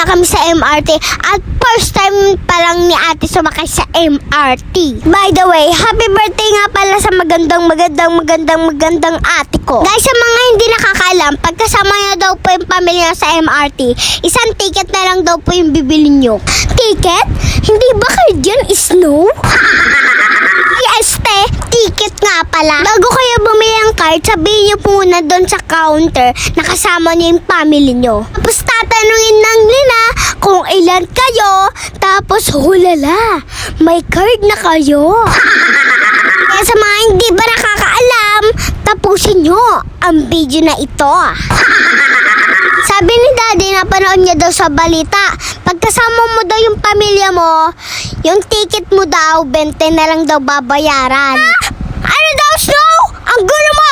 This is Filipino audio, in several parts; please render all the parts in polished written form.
na kami sa MRT at first time pa lang ni ate sumakay sa MRT. By the way, happy birthday nga pala sa magandang ate ko. Guys, sa mga hindi nakakaalam, pagkasama niyo daw po yung pamilya sa MRT, isang ticket na lang daw po yung bibili nyo. Ticket? Hindi ba kayo dyan snow? Yes, te. Ticket nga pala. Bago kayo bumili ng card, sabihin nyo muna doon sa counter na kasama nyo yung family nyo. Tapos tatanungin lang nila kung ilan kayo. Tapos hulala, may card na kayo. Kaya sa mga hindi ba nakakaalam, tapusin nyo ang video na ito. Sabi ni Daddy, napanood niya daw sa balita, pagkasama mo daw yung pamilya mo, yung ticket mo daw, 20 na lang daw babayaran. Ano daw, Snow? Ang gulo mo!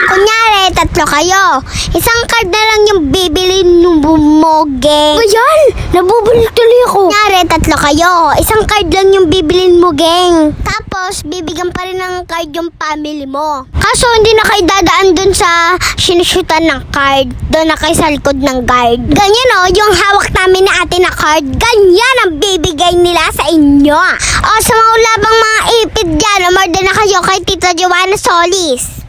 Kunyari, 3 kayo. Isang card na lang yung bibili mo, geng. Ayan! Nabubulit tuloy ako. Kunyari, 3 kayo. Isang card lang yung bibilin mo, geng. Tapos, bibigyan pa rin ng card yung family mo. Kaso, hindi na kayo dadaan dun sa sinushootan ng card. Doon na kayo sa likod ng guard. Ganyan o, yung hawak namin na ate na card, ganyan ang bibigay nila sa inyo. O, sa mga ulabang mga ipid dyan, umorder na kayo kay Tita Joanna Solis.